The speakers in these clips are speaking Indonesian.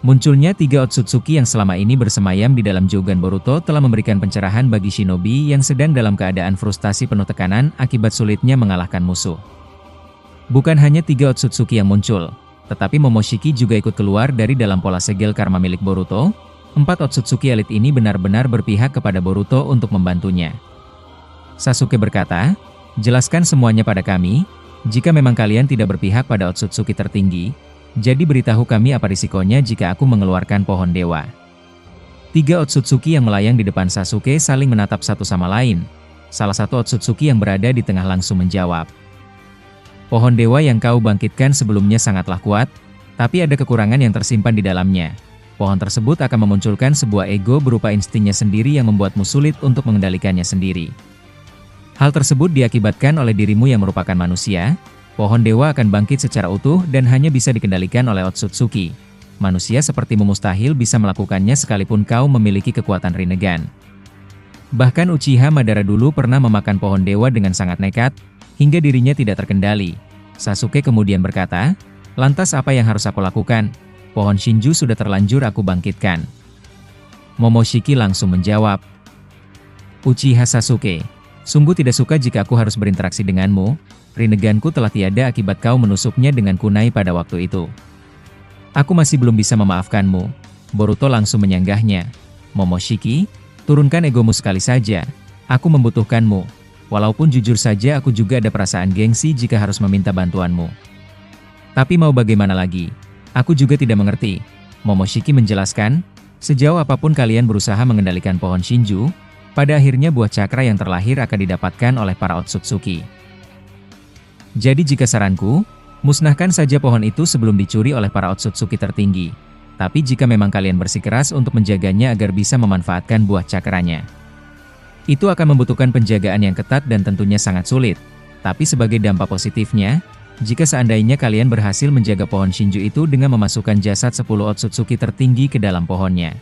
Munculnya 3 Otsutsuki yang selama ini bersemayam di dalam Jougan Boruto telah memberikan pencerahan bagi shinobi yang sedang dalam keadaan frustasi penuh tekanan akibat sulitnya mengalahkan musuh. Bukan hanya 3 Otsutsuki yang muncul, tetapi Momoshiki juga ikut keluar dari dalam pola segel karma milik Boruto. 4 Otsutsuki elit ini benar-benar berpihak kepada Boruto untuk membantunya. Sasuke berkata, "Jelaskan semuanya pada kami, jika memang kalian tidak berpihak pada Otsutsuki tertinggi, jadi beritahu kami apa risikonya jika aku mengeluarkan pohon dewa." 3 Otsutsuki yang melayang di depan Sasuke saling menatap satu sama lain. Salah satu Otsutsuki yang berada di tengah langsung menjawab, "Pohon dewa yang kau bangkitkan sebelumnya sangatlah kuat, tapi ada kekurangan yang tersimpan di dalamnya. Pohon tersebut akan memunculkan sebuah ego berupa instingnya sendiri yang membuatmu sulit untuk mengendalikannya sendiri. Hal tersebut diakibatkan oleh dirimu yang merupakan manusia. Pohon dewa akan bangkit secara utuh dan hanya bisa dikendalikan oleh Otsutsuki. Manusia sepertimu mustahil bisa melakukannya sekalipun kau memiliki kekuatan Rinnegan. Bahkan Uchiha Madara dulu pernah memakan pohon dewa dengan sangat nekat, hingga dirinya tidak terkendali." Sasuke kemudian berkata, "Lantas apa yang harus aku lakukan? Pohon Shinju sudah terlanjur aku bangkitkan." Momoshiki langsung menjawab, "Uchiha Sasuke, sungguh tidak suka jika aku harus berinteraksi denganmu. Rinneganku telah tiada akibat kau menusuknya dengan kunai pada waktu itu. Aku masih belum bisa memaafkanmu." Boruto langsung menyanggahnya, "Momoshiki, turunkan egomu sekali saja. Aku membutuhkanmu. Walaupun jujur saja aku juga ada perasaan gengsi jika harus meminta bantuanmu. Tapi mau bagaimana lagi? Aku juga tidak mengerti." Momoshiki menjelaskan, "Sejauh apapun kalian berusaha mengendalikan pohon Shinju, pada akhirnya buah cakra yang terlahir akan didapatkan oleh para Otsutsuki. Jadi jika saranku, musnahkan saja pohon itu sebelum dicuri oleh para Otsutsuki tertinggi. Tapi jika memang kalian bersikeras untuk menjaganya agar bisa memanfaatkan buah cakranya, itu akan membutuhkan penjagaan yang ketat dan tentunya sangat sulit. Tapi sebagai dampak positifnya, jika seandainya kalian berhasil menjaga pohon Shinju itu dengan memasukkan jasad 10 Otsutsuki tertinggi ke dalam pohonnya,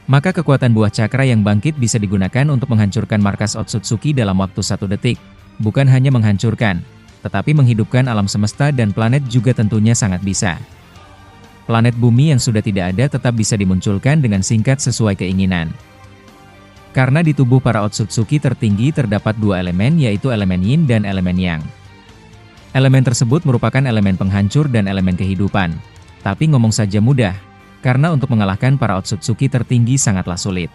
maka kekuatan buah cakra yang bangkit bisa digunakan untuk menghancurkan markas Otsutsuki dalam waktu 1 detik. Bukan hanya menghancurkan, tetapi menghidupkan alam semesta dan planet juga tentunya sangat bisa. Planet bumi yang sudah tidak ada tetap bisa dimunculkan dengan singkat sesuai keinginan. Karena di tubuh para Otsutsuki tertinggi terdapat 2 elemen, yaitu elemen Yin dan elemen Yang. Elemen tersebut merupakan elemen penghancur dan elemen kehidupan. Tapi ngomong saja mudah, karena untuk mengalahkan para Otsutsuki tertinggi sangatlah sulit."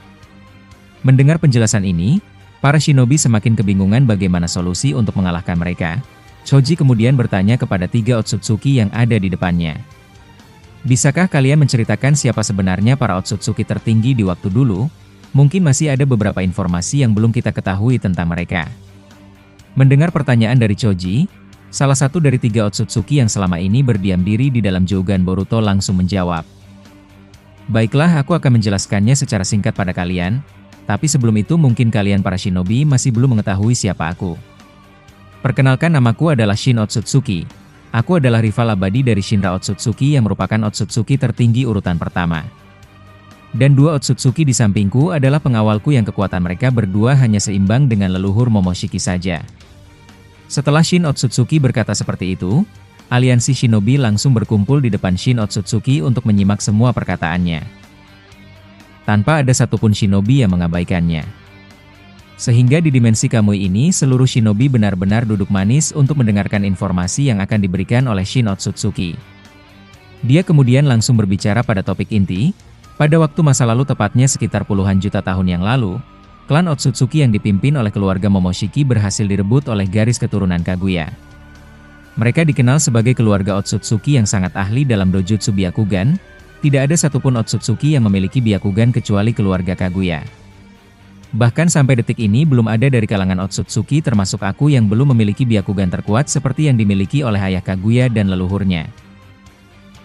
Mendengar penjelasan ini, para shinobi semakin kebingungan bagaimana solusi untuk mengalahkan mereka. Choji kemudian bertanya kepada 3 Otsutsuki yang ada di depannya, "Bisakah kalian menceritakan siapa sebenarnya para Otsutsuki tertinggi di waktu dulu? Mungkin masih ada beberapa informasi yang belum kita ketahui tentang mereka." Mendengar pertanyaan dari Choji, salah satu dari 3 Otsutsuki yang selama ini berdiam diri di dalam Jougan Boruto langsung menjawab, "Baiklah, aku akan menjelaskannya secara singkat pada kalian, tapi sebelum itu mungkin kalian para shinobi masih belum mengetahui siapa aku. Perkenalkan, namaku adalah Shin Otsutsuki. Aku adalah rival abadi dari Shinra Otsutsuki yang merupakan Otsutsuki tertinggi urutan pertama. Dan 2 Otsutsuki di sampingku adalah pengawalku yang kekuatan mereka berdua hanya seimbang dengan leluhur Momoshiki saja." Setelah Shin Otsutsuki berkata seperti itu, aliansi shinobi langsung berkumpul di depan Shin Otsutsuki untuk menyimak semua perkataannya. Tanpa ada satupun shinobi yang mengabaikannya. Sehingga di dimensi Kamui ini seluruh shinobi benar-benar duduk manis untuk mendengarkan informasi yang akan diberikan oleh Shin Otsutsuki. Dia kemudian langsung berbicara pada topik inti. Pada waktu masa lalu, tepatnya sekitar puluhan juta tahun yang lalu, klan Otsutsuki yang dipimpin oleh keluarga Momoshiki berhasil direbut oleh garis keturunan Kaguya. Mereka dikenal sebagai keluarga Otsutsuki yang sangat ahli dalam dojutsu Byakugan. Tidak ada satupun Otsutsuki yang memiliki Byakugan kecuali keluarga Kaguya. Bahkan sampai detik ini belum ada dari kalangan Otsutsuki termasuk aku yang belum memiliki Byakugan terkuat seperti yang dimiliki oleh ayah Kaguya dan leluhurnya.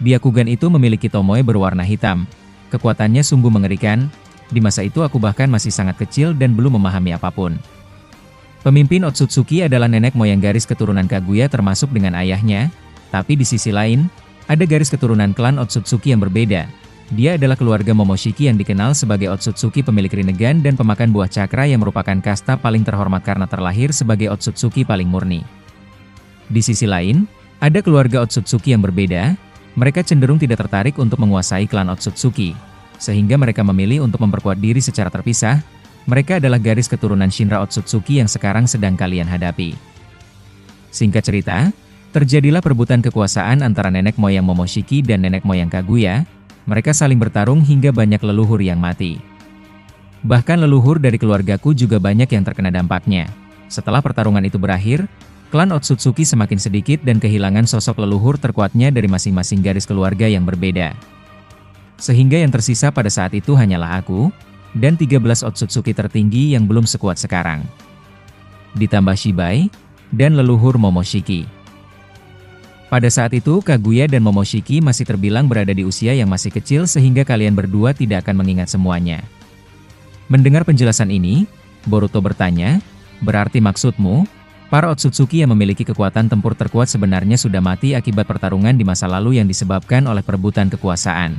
Byakugan itu memiliki tomoe berwarna hitam. Kekuatannya sungguh mengerikan. Di masa itu aku bahkan masih sangat kecil dan belum memahami apapun. Pemimpin Otsutsuki adalah nenek moyang garis keturunan Kaguya termasuk dengan ayahnya, tapi di sisi lain, ada garis keturunan klan Otsutsuki yang berbeda. Dia adalah keluarga Momoshiki yang dikenal sebagai Otsutsuki pemilik Rinnegan dan pemakan buah cakra yang merupakan kasta paling terhormat karena terlahir sebagai Otsutsuki paling murni. Di sisi lain, ada keluarga Otsutsuki yang berbeda. Mereka cenderung tidak tertarik untuk menguasai klan Otsutsuki, sehingga mereka memilih untuk memperkuat diri secara terpisah. Mereka adalah garis keturunan Shinra Otsutsuki yang sekarang sedang kalian hadapi. Singkat cerita, terjadilah perebutan kekuasaan antara nenek moyang Momoshiki dan nenek moyang Kaguya. Mereka saling bertarung hingga banyak leluhur yang mati. Bahkan leluhur dari keluargaku juga banyak yang terkena dampaknya. Setelah pertarungan itu berakhir, klan Otsutsuki semakin sedikit dan kehilangan sosok leluhur terkuatnya dari masing-masing garis keluarga yang berbeda. Sehingga yang tersisa pada saat itu hanyalah aku, dan 13 Otsutsuki tertinggi yang belum sekuat sekarang. Ditambah Shibai, dan leluhur Momoshiki. Pada saat itu Kaguya dan Momoshiki masih terbilang berada di usia yang masih kecil sehingga kalian berdua tidak akan mengingat semuanya. Mendengar penjelasan ini, Boruto bertanya, berarti maksudmu, para Otsutsuki yang memiliki kekuatan tempur terkuat sebenarnya sudah mati akibat pertarungan di masa lalu yang disebabkan oleh perebutan kekuasaan.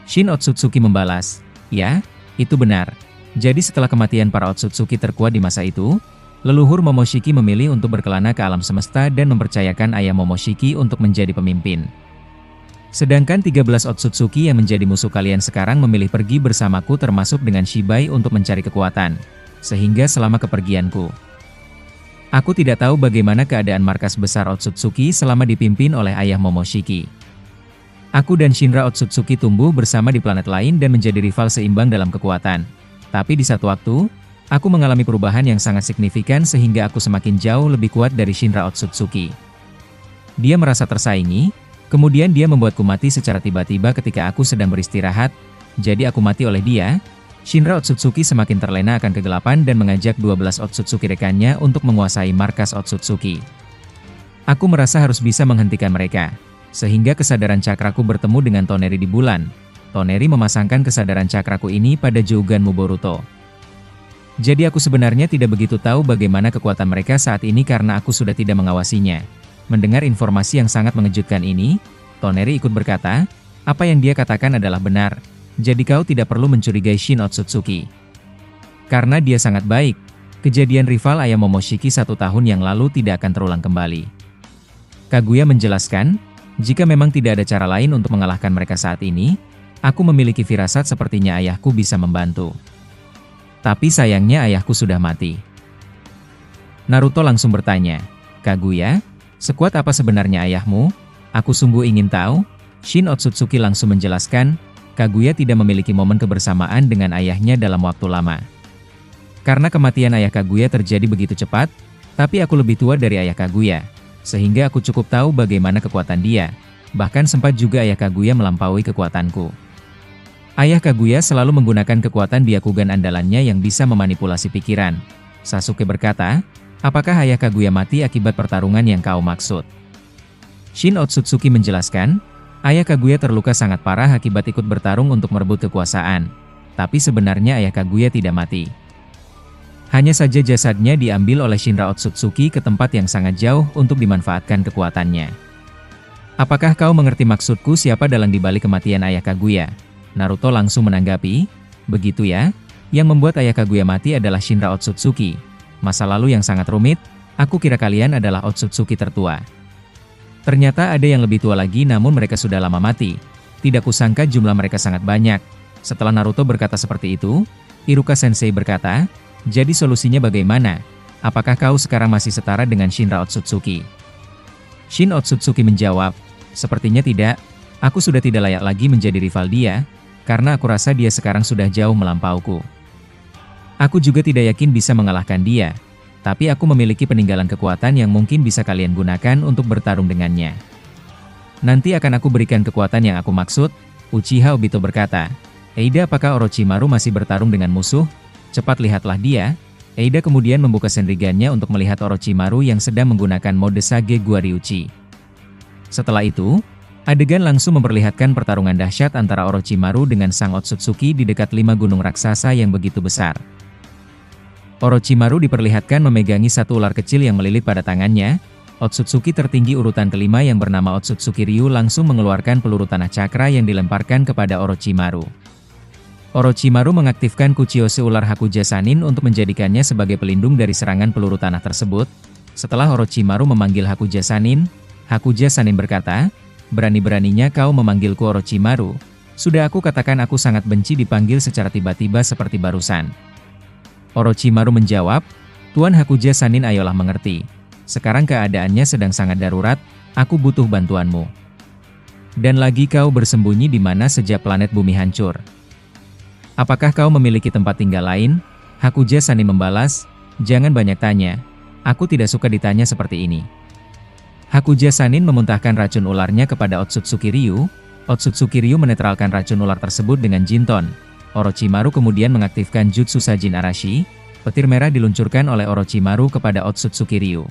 Shin Otsutsuki membalas, ya, itu benar. Jadi setelah kematian para Otsutsuki terkuat di masa itu, leluhur Momoshiki memilih untuk berkelana ke alam semesta dan mempercayakan ayah Momoshiki untuk menjadi pemimpin. Sedangkan 13 Otsutsuki yang menjadi musuh kalian sekarang memilih pergi bersamaku termasuk dengan Shibai untuk mencari kekuatan. Sehingga selama kepergianku, aku tidak tahu bagaimana keadaan markas besar Otsutsuki selama dipimpin oleh ayah Momoshiki. Aku dan Shinra Otsutsuki tumbuh bersama di planet lain dan menjadi rival seimbang dalam kekuatan. Tapi di satu waktu, aku mengalami perubahan yang sangat signifikan sehingga aku semakin jauh lebih kuat dari Shinra Otsutsuki. Dia merasa tersaingi. Kemudian dia membuatku mati secara tiba-tiba ketika aku sedang beristirahat, jadi aku mati oleh dia. Shinra Otsutsuki semakin terlena akan kegelapan dan mengajak 12 Otsutsuki rekannya untuk menguasai markas Otsutsuki. Aku merasa harus bisa menghentikan mereka, sehingga kesadaran cakraku bertemu dengan Toneri di bulan. Toneri memasangkan kesadaran cakraku ini pada Jouganmu Boruto. Jadi aku sebenarnya tidak begitu tahu bagaimana kekuatan mereka saat ini karena aku sudah tidak mengawasinya. Mendengar informasi yang sangat mengejutkan ini, Toneri ikut berkata, apa yang dia katakan adalah benar, jadi kau tidak perlu mencurigai Shin Otsutsuki. Karena dia sangat baik, kejadian rival ayah Momoshiki 1 tahun yang lalu tidak akan terulang kembali. Kaguya menjelaskan, jika memang tidak ada cara lain untuk mengalahkan mereka saat ini, aku memiliki firasat sepertinya ayahku bisa membantu. Tapi sayangnya ayahku sudah mati. Naruto langsung bertanya, Kaguya, sekuat apa sebenarnya ayahmu? Aku sungguh ingin tahu. Shin Otsutsuki langsung menjelaskan, Kaguya tidak memiliki momen kebersamaan dengan ayahnya dalam waktu lama. Karena kematian ayah Kaguya terjadi begitu cepat, tapi aku lebih tua dari ayah Kaguya, sehingga aku cukup tahu bagaimana kekuatan dia. Bahkan sempat juga ayah Kaguya melampaui kekuatanku. Ayah Kaguya selalu menggunakan kekuatan Byakugan andalannya yang bisa memanipulasi pikiran. Sasuke berkata, apakah ayah Kaguya mati akibat pertarungan yang kau maksud? Shin Otsutsuki menjelaskan, ayah Kaguya terluka sangat parah akibat ikut bertarung untuk merebut kekuasaan. Tapi sebenarnya ayah Kaguya tidak mati. Hanya saja jasadnya diambil oleh Shinra Otsutsuki ke tempat yang sangat jauh untuk dimanfaatkan kekuatannya. Apakah kau mengerti maksudku siapa dalang dibalik kematian ayah Kaguya? Naruto langsung menanggapi, begitu ya, yang membuat ayah Kaguya mati adalah Shinra Otsutsuki. Masa lalu yang sangat rumit, aku kira kalian adalah Otsutsuki tertua. Ternyata ada yang lebih tua lagi namun mereka sudah lama mati. Tidak kusangka jumlah mereka sangat banyak. Setelah Naruto berkata seperti itu, Iruka Sensei berkata, jadi solusinya bagaimana? Apakah kau sekarang masih setara dengan Shinra Otsutsuki? Shin Otsutsuki menjawab, sepertinya tidak. Aku sudah tidak layak lagi menjadi rival dia, karena aku rasa dia sekarang sudah jauh melampauku. Aku juga tidak yakin bisa mengalahkan dia, tapi aku memiliki peninggalan kekuatan yang mungkin bisa kalian gunakan untuk bertarung dengannya. Nanti akan aku berikan kekuatan yang aku maksud, Uchiha Obito berkata. Eida, apakah Orochimaru masih bertarung dengan musuh? Cepat lihatlah dia. Eida kemudian membuka senrigannya untuk melihat Orochimaru yang sedang menggunakan mode Sage Guariuchi. Setelah itu, adegan langsung memperlihatkan pertarungan dahsyat antara Orochimaru dengan sang Otsutsuki di dekat 5 gunung raksasa yang begitu besar. Orochimaru diperlihatkan memegangi satu ular kecil yang melilit pada tangannya. Otsutsuki tertinggi urutan kelima yang bernama Otsutsuki Ryu langsung mengeluarkan peluru tanah cakra yang dilemparkan kepada Orochimaru. Orochimaru mengaktifkan Kuchiyose ular Hakuja Sanin untuk menjadikannya sebagai pelindung dari serangan peluru tanah tersebut. Setelah Orochimaru memanggil Hakuja Sanin berkata, Berani-beraninya kau memanggilku Orochimaru. Sudah aku katakan aku sangat benci dipanggil secara tiba-tiba seperti barusan. Orochimaru menjawab, Tuan Hakuja Sanin, ayolah mengerti. Sekarang keadaannya sedang sangat darurat, aku butuh bantuanmu. Dan lagi kau bersembunyi di mana sejak planet bumi hancur? Apakah kau memiliki tempat tinggal lain? Hakuja Sanin membalas, jangan banyak tanya. Aku tidak suka ditanya seperti ini. Hakuja Sanin memuntahkan racun ularnya kepada Otsutsuki Ryu. Otsutsuki Ryu menetralkan racun ular tersebut dengan Jinton. Orochimaru kemudian mengaktifkan Jutsu Sajin Arashi. Petir merah diluncurkan oleh Orochimaru kepada Otsutsuki Ryu.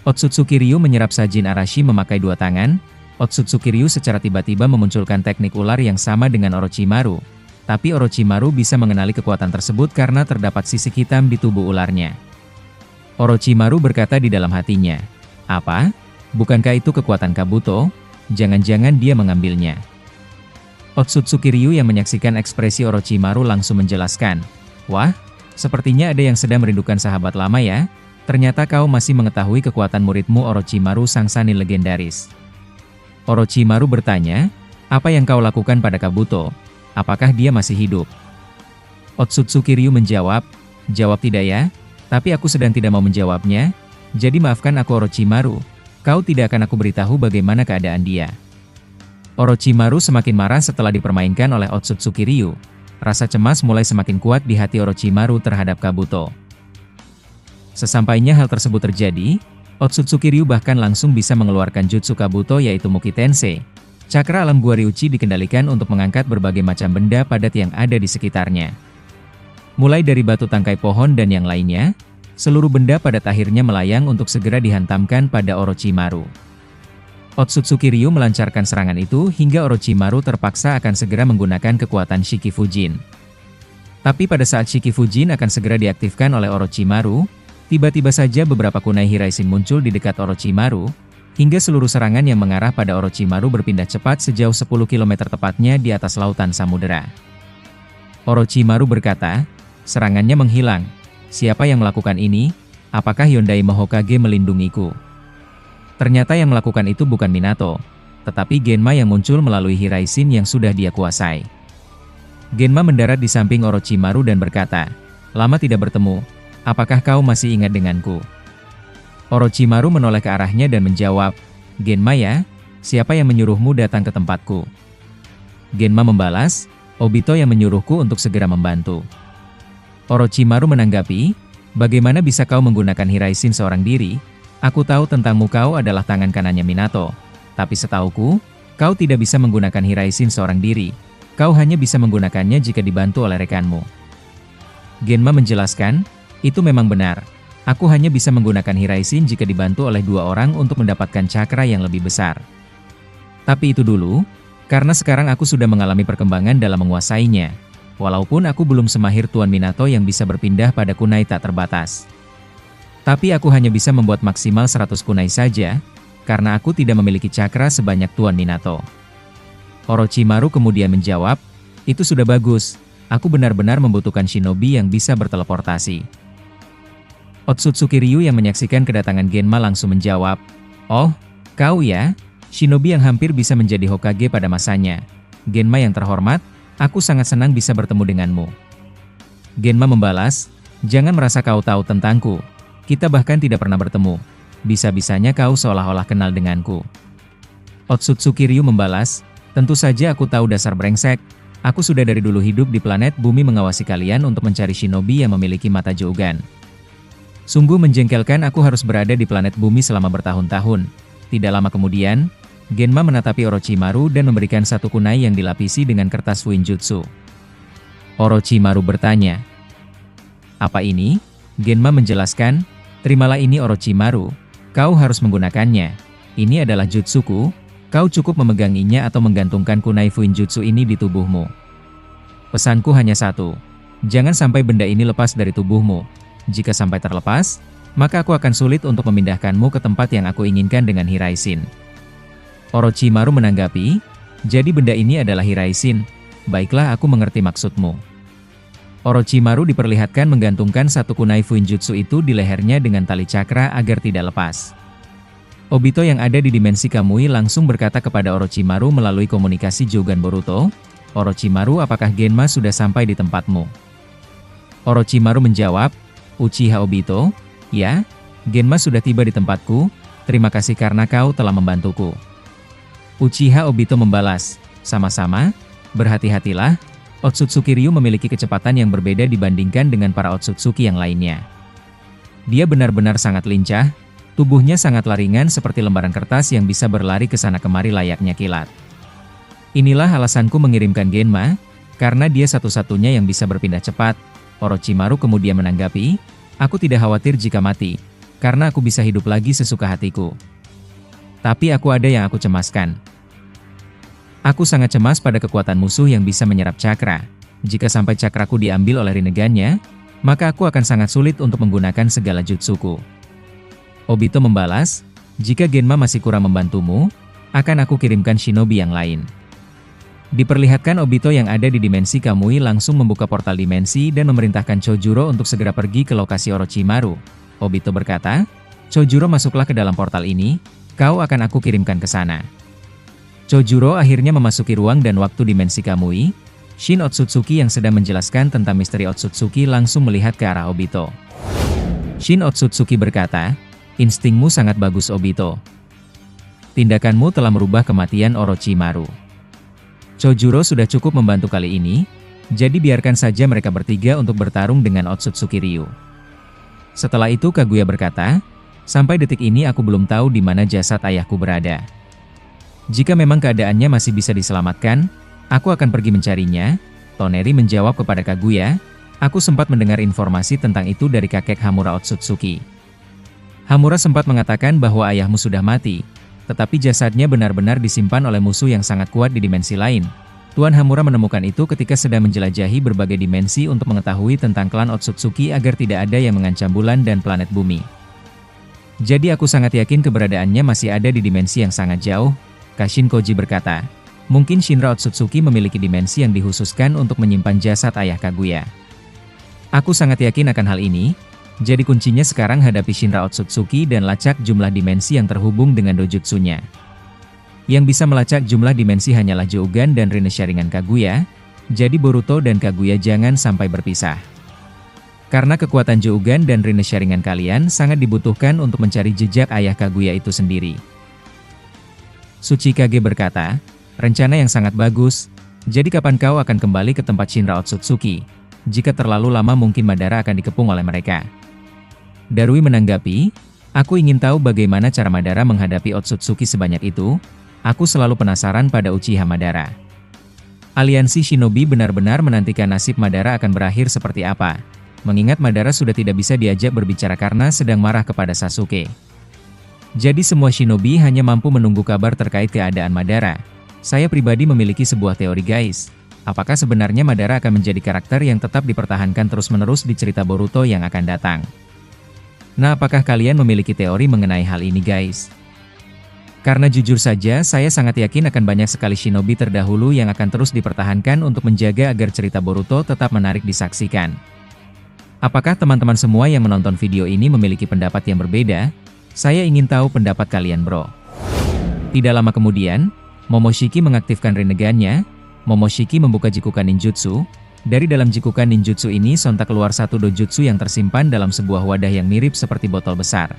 Otsutsuki Ryu menyerap Sajin Arashi memakai dua tangan. Otsutsuki Ryu secara tiba-tiba memunculkan teknik ular yang sama dengan Orochimaru. Tapi Orochimaru bisa mengenali kekuatan tersebut karena terdapat sisik hitam di tubuh ularnya. Orochimaru berkata di dalam hatinya, apa? Bukankah itu kekuatan Kabuto? Jangan-jangan dia mengambilnya. Otsutsuki Ryu yang menyaksikan ekspresi Orochimaru langsung menjelaskan, wah, sepertinya ada yang sedang merindukan sahabat lama ya. Ternyata kau masih mengetahui kekuatan muridmu Orochimaru sang Sanin legendaris. Orochimaru bertanya, apa yang kau lakukan pada Kabuto? Apakah dia masih hidup? Otsutsuki Ryu menjawab, jawab tidak ya, tapi aku sedang tidak mau menjawabnya, jadi maafkan aku Orochimaru, kau tidak akan aku beritahu bagaimana keadaan dia. Orochimaru semakin marah setelah dipermainkan oleh Otsutsuki Ryu. Rasa cemas mulai semakin kuat di hati Orochimaru terhadap Kabuto. Sesampainya hal tersebut terjadi, Otsutsuki Ryu bahkan langsung bisa mengeluarkan jutsu Kabuto yaitu Muki Tensei. Cakra alam gua Ryuchi dikendalikan untuk mengangkat berbagai macam benda padat yang ada di sekitarnya. Mulai dari batu tangkai pohon dan yang lainnya, seluruh benda padat akhirnya melayang untuk segera dihantamkan pada Orochimaru. Otsutsuki Ryu melancarkan serangan itu hingga Orochimaru terpaksa akan segera menggunakan kekuatan Shiki Fujin. Tapi pada saat Shiki Fujin akan segera diaktifkan oleh Orochimaru, tiba-tiba saja beberapa kunai Hiraishin muncul di dekat Orochimaru, hingga seluruh serangan yang mengarah pada Orochimaru berpindah cepat sejauh 10 km tepatnya di atas lautan samudera. Orochimaru berkata, serangannya menghilang. Siapa yang melakukan ini? Apakah Yondaime Hokage melindungiku? Ternyata yang melakukan itu bukan Minato, tetapi Genma yang muncul melalui Hiraishin yang sudah dia kuasai. Genma mendarat di samping Orochimaru dan berkata, lama tidak bertemu, apakah kau masih ingat denganku? Orochimaru menoleh ke arahnya dan menjawab, Genma ya, siapa yang menyuruhmu datang ke tempatku? Genma membalas, Obito yang menyuruhku untuk segera membantu. Orochimaru menanggapi, bagaimana bisa kau menggunakan Hiraishin seorang diri? Aku tahu tentangmu, kau adalah tangan kanannya Minato. Tapi setauku, kau tidak bisa menggunakan Hiraishin seorang diri. Kau hanya bisa menggunakannya jika dibantu oleh rekanmu. Genma menjelaskan, itu memang benar. Aku hanya bisa menggunakan Hiraishin jika dibantu oleh dua orang untuk mendapatkan cakra yang lebih besar. Tapi itu dulu, karena sekarang aku sudah mengalami perkembangan dalam menguasainya. Walaupun aku belum semahir Tuan Minato yang bisa berpindah pada kunai tak terbatas. Tapi aku hanya bisa membuat maksimal 100 kunai saja, karena aku tidak memiliki cakra sebanyak Tuan Minato. Orochimaru kemudian menjawab, itu sudah bagus, aku benar-benar membutuhkan shinobi yang bisa berteleportasi. Otsutsuki Ryu yang menyaksikan kedatangan Genma langsung menjawab, oh, kau ya, shinobi yang hampir bisa menjadi Hokage pada masanya. Genma yang terhormat, aku sangat senang bisa bertemu denganmu. Genma membalas, jangan merasa kau tahu tentangku. Kita bahkan tidak pernah bertemu. Bisa-bisanya kau seolah-olah kenal denganku. Otsutsuki Ryu membalas, tentu saja aku tahu dasar brengsek. Aku sudah dari dulu hidup di planet bumi mengawasi kalian untuk mencari shinobi yang memiliki mata Jougan. Sungguh menjengkelkan aku harus berada di planet bumi selama bertahun-tahun. Tidak lama kemudian, Genma menatapi Orochimaru dan memberikan satu kunai yang dilapisi dengan kertas Fuinjutsu. Orochimaru bertanya, apa ini? Genma menjelaskan, terimalah ini Orochimaru, kau harus menggunakannya. Ini adalah jutsuku, kau cukup memeganginya atau menggantungkan kunai Fuinjutsu ini di tubuhmu. Pesanku hanya satu, jangan sampai benda ini lepas dari tubuhmu. Jika sampai terlepas, maka aku akan sulit untuk memindahkanmu ke tempat yang aku inginkan dengan Hiraishin. Orochimaru menanggapi, jadi benda ini adalah Hiraishin, baiklah aku mengerti maksudmu. Orochimaru diperlihatkan menggantungkan satu kunai Fuinjutsu itu di lehernya dengan tali cakra agar tidak lepas. Obito yang ada di dimensi Kamui langsung berkata kepada Orochimaru melalui komunikasi Jogan Boruto, "Orochimaru, apakah Genma sudah sampai di tempatmu?" Orochimaru menjawab, "Uchiha Obito, ya, Genma sudah tiba di tempatku, terima kasih karena kau telah membantuku." Uchiha Obito membalas, "Sama-sama, berhati-hatilah, Otsutsuki Ryu memiliki kecepatan yang berbeda dibandingkan dengan para Otsutsuki yang lainnya. Dia benar-benar sangat lincah, tubuhnya sangatlah ringan seperti lembaran kertas yang bisa berlari ke sana kemari layaknya kilat. Inilah alasanku mengirimkan Genma, karena dia satu-satunya yang bisa berpindah cepat." Orochimaru kemudian menanggapi, "Aku tidak khawatir jika mati, karena aku bisa hidup lagi sesuka hatiku. Tapi aku ada yang aku cemaskan. Aku sangat cemas pada kekuatan musuh yang bisa menyerap cakra. Jika sampai cakraku diambil oleh Rinnegan-nya, maka aku akan sangat sulit untuk menggunakan segala jutsuku." Obito membalas, "Jika Genma masih kurang membantumu, akan aku kirimkan shinobi yang lain." Diperlihatkan Obito yang ada di dimensi Kamui langsung membuka portal dimensi dan memerintahkan Chojuro untuk segera pergi ke lokasi Orochimaru. Obito berkata, "Chojuro, masuklah ke dalam portal ini, kau akan aku kirimkan ke sana." Chojuro akhirnya memasuki ruang dan waktu dimensi Kamui. Shin Otsutsuki yang sedang menjelaskan tentang misteri Otsutsuki langsung melihat ke arah Obito. Shin Otsutsuki berkata, "Instingmu sangat bagus, Obito. Tindakanmu telah merubah kematian Orochimaru. Chojuro sudah cukup membantu kali ini, jadi biarkan saja mereka bertiga untuk bertarung dengan Otsutsuki Ryu." Setelah itu Kaguya berkata, "Sampai detik ini aku belum tahu di mana jasad ayahku berada. Jika memang keadaannya masih bisa diselamatkan, aku akan pergi mencarinya." Toneri menjawab kepada Kaguya, "Aku sempat mendengar informasi tentang itu dari kakek Hamura Otsutsuki. Hamura sempat mengatakan bahwa ayahmu sudah mati, tetapi jasadnya benar-benar disimpan oleh musuh yang sangat kuat di dimensi lain. Tuan Hamura menemukan itu ketika sedang menjelajahi berbagai dimensi untuk mengetahui tentang klan Otsutsuki agar tidak ada yang mengancam bulan dan planet bumi. Jadi aku sangat yakin keberadaannya masih ada di dimensi yang sangat jauh." Kashin Koji berkata, "Mungkin Shinra Otsutsuki memiliki dimensi yang dikhususkan untuk menyimpan jasad ayah Kaguya. Aku sangat yakin akan hal ini, jadi kuncinya sekarang hadapi Shinra Otsutsuki dan lacak jumlah dimensi yang terhubung dengan dojutsunya. Yang bisa melacak jumlah dimensi hanyalah Jougan dan Rinne Sharingan Kaguya, jadi Boruto dan Kaguya jangan sampai berpisah. Karena kekuatan Jougan dan Rinne Sharingan kalian sangat dibutuhkan untuk mencari jejak ayah Kaguya itu sendiri." Tsuchikage berkata, "Rencana yang sangat bagus, jadi kapan kau akan kembali ke tempat Shinra Otsutsuki? Jika terlalu lama mungkin Madara akan dikepung oleh mereka." Darui menanggapi, "Aku ingin tahu bagaimana cara Madara menghadapi Otsutsuki sebanyak itu. Aku selalu penasaran pada Uchiha Madara. Aliansi Shinobi benar-benar menantikan nasib Madara akan berakhir seperti apa, mengingat Madara sudah tidak bisa diajak berbicara karena sedang marah kepada Sasuke. Jadi semua Shinobi hanya mampu menunggu kabar terkait keadaan Madara. Saya pribadi memiliki sebuah teori, guys. Apakah sebenarnya Madara akan menjadi karakter yang tetap dipertahankan terus-menerus di cerita Boruto yang akan datang? Nah, apakah kalian memiliki teori mengenai hal ini, guys? Karena jujur saja, saya sangat yakin akan banyak sekali Shinobi terdahulu yang akan terus dipertahankan untuk menjaga agar cerita Boruto tetap menarik disaksikan. Apakah teman-teman semua yang menonton video ini memiliki pendapat yang berbeda? Saya ingin tahu pendapat kalian, bro." Tidak lama kemudian, Momoshiki mengaktifkan Rinnegan-nya. Momoshiki membuka Jikukan Ninjutsu. Dari dalam Jikukan Ninjutsu ini sontak keluar satu dojutsu yang tersimpan dalam sebuah wadah yang mirip seperti botol besar.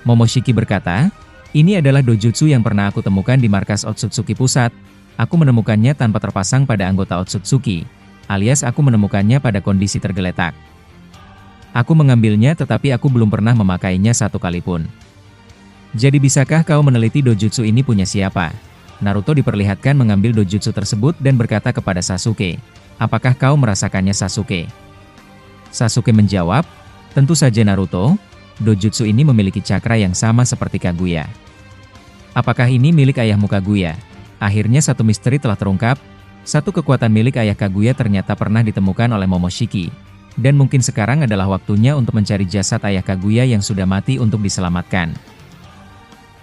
Momoshiki berkata, "Ini adalah dojutsu yang pernah aku temukan di markas Otsutsuki Pusat. Aku menemukannya tanpa terpasang pada anggota Otsutsuki, alias aku menemukannya pada kondisi tergeletak. Aku mengambilnya tetapi aku belum pernah memakainya satu kali pun. Jadi bisakah kau meneliti dojutsu ini punya siapa?" Naruto diperlihatkan mengambil dojutsu tersebut dan berkata kepada Sasuke, "Apakah kau merasakannya, Sasuke?" Sasuke menjawab, "Tentu saja Naruto, dojutsu ini memiliki cakra yang sama seperti Kaguya." "Apakah ini milik ayahmu Kaguya?" Akhirnya satu misteri telah terungkap. Satu kekuatan milik ayah Kaguya ternyata pernah ditemukan oleh Momoshiki. Dan mungkin sekarang adalah waktunya untuk mencari jasad ayah Kaguya yang sudah mati untuk diselamatkan.